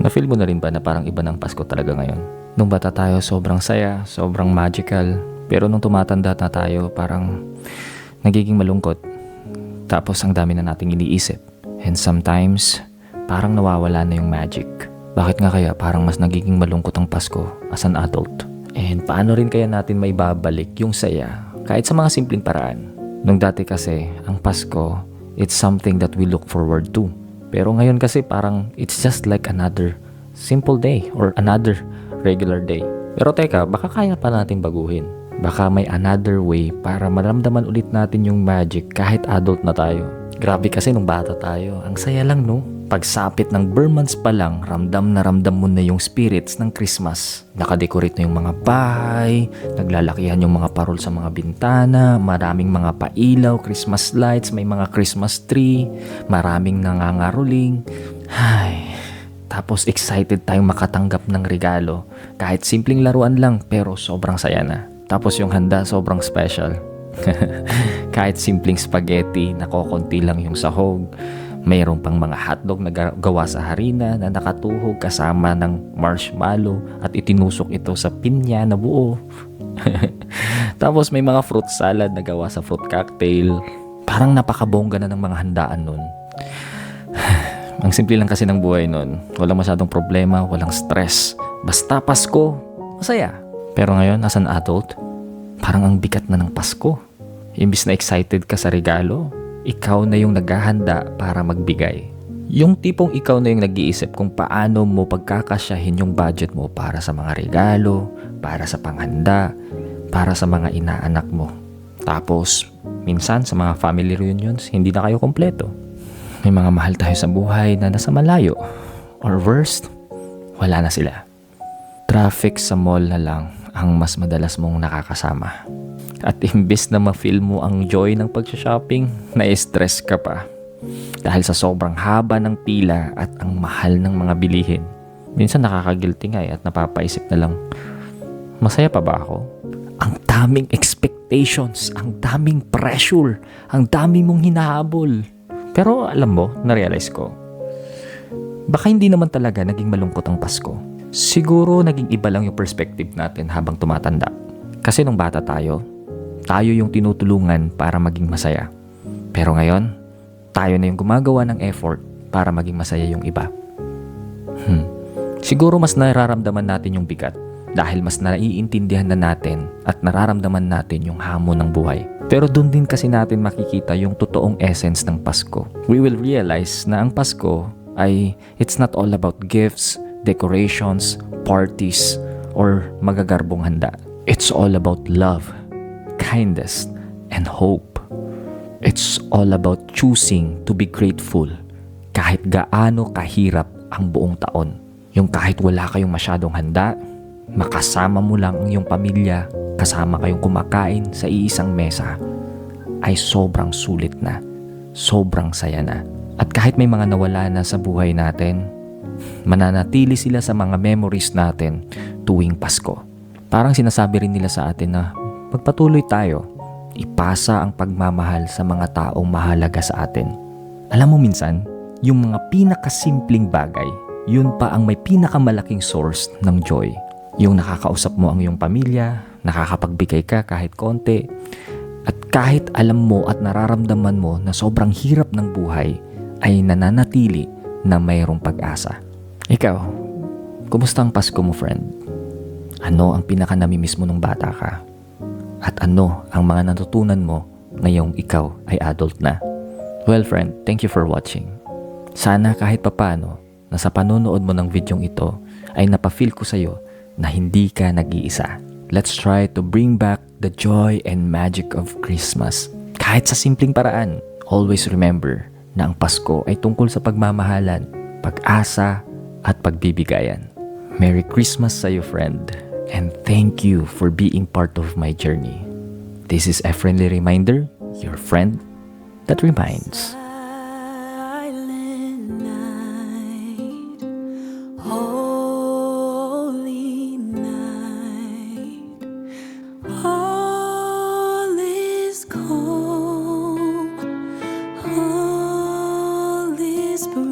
Na-feel mo na rin ba na parang iba ng Pasko talaga ngayon? Nung bata tayo, sobrang saya, sobrang magical. Pero nung tumatanda na tayo, parang nagiging malungkot. Tapos ang dami na nating iniisip. And sometimes, parang nawawala na yung magic. Bakit nga kaya parang mas nagiging malungkot ang Pasko as an adult? And paano rin kaya natin maibabalik yung saya kahit sa mga simpleng paraan? Nung dati kasi, ang Pasko, it's something that we look forward to. Pero ngayon kasi parang it's just like another simple day or another regular day. Pero teka, baka kaya pa natin baguhin. Baka may another way para maramdaman ulit natin yung magic kahit adult na tayo. Grabe kasi nung bata tayo, ang saya lang no? Pagsapit ng Burr months pa lang, ramdam na ramdam mo na yung spirits ng Christmas. Nakadecorate na yung mga bahay, naglalakihan yung mga parol sa mga bintana, maraming mga pailaw, Christmas lights, may mga Christmas tree, maraming nangangaroling. Ay, tapos excited tayong makatanggap ng regalo. Kahit simpleng laruan lang, pero sobrang saya na. Tapos yung handa sobrang special. Kahit simpleng spaghetti, nakokonti lang yung sahog. Mayroon pang mga hotdog na gawa sa harina na nakatuhog kasama ng marshmallow at itinusok ito sa pinya na buo. Tapos may mga fruit salad na gawa sa fruit cocktail. Parang napakabongga na ng mga handaan nun. Ang simple lang kasi ng buhay nun. Walang masyadong problema, walang stress. Basta Pasko, masaya. Pero ngayon, as an adult, parang ang bigat na ng Pasko. Imbis na excited ka sa regalo, ikaw na yung naghahanda para magbigay. Yung tipong ikaw na yung nag-iisip kung paano mo pagkakasyahin yung budget mo para sa mga regalo, para sa panghanda, para sa mga inaanak mo. Tapos, minsan sa mga family reunions, hindi na kayo kompleto. May mga mahal tayo sa buhay na nasa malayo. Or worst, wala na sila. Traffic sa mall na lang ang mas madalas mong nakakasama. At imbis na ma-feel mo ang joy ng pag-shopping, na-stress ka pa. Dahil sa sobrang haba ng pila at ang mahal ng mga bilihin. Minsan nakaka-guilty nga at napapaisip na lang, masaya pa ba ako? Ang daming expectations, ang daming pressure, ang dami mong hinahabol. Pero alam mo, na-realize ko, baka hindi naman talaga naging malungkot ang Pasko. Siguro naging iba lang yung perspective natin habang tumatanda. Kasi nung bata tayo yung tinutulungan para maging masaya. Pero ngayon, tayo na yung gumagawa ng effort para maging masaya yung iba. Siguro mas nararamdaman natin yung bigat dahil mas naiintindihan na natin at nararamdaman natin yung hamon ng buhay. Pero doon din kasi natin makikita yung totoong essence ng Pasko. We will realize na ang Pasko ay it's not all about gifts, decorations, parties, or magagarbong handa. It's all about love, kindness, and hope. It's all about choosing to be grateful kahit gaano kahirap ang buong taon. Yung kahit wala kayong masyadong handa, makasama mo lang ang iyong pamilya, kasama kayong kumakain sa iisang mesa, ay sobrang sulit na, sobrang saya na. At kahit may mga nawala na sa buhay natin, mananatili sila sa mga memories natin tuwing Pasko. Parang sinasabi rin nila sa atin na magpatuloy tayo, ipasa ang pagmamahal sa mga taong mahalaga sa atin. Alam mo minsan, yung mga pinakasimpleng bagay, yun pa ang may pinakamalaking source ng joy. Yung nakakausap mo ang iyong pamilya, nakakapagbigay ka kahit konti, at kahit alam mo at nararamdaman mo na sobrang hirap ng buhay, ay nananatili na mayroong pag-asa. Ikaw, kumusta ang Pasko mo, friend? Ano ang pinaka-namimiss mo nung bata ka? At ano ang mga natutunan mo ngayong ikaw ay adult na? Well, friend, thank you for watching. Sana kahit papano na sa panonood mo ng videong ito ay napafeel ko sa'yo na hindi ka nag-iisa. Let's try to bring back the joy and magic of Christmas. Kahit sa simpleng paraan, always remember na ang Pasko ay tungkol sa pagmamahalan, pag-asa at pagbibigayan. Merry Christmas sa'yo, friend. And thank you for being part of my journey. This is a friendly reminder, your friend that reminds. Silent night, holy night, all is calm, all is bright.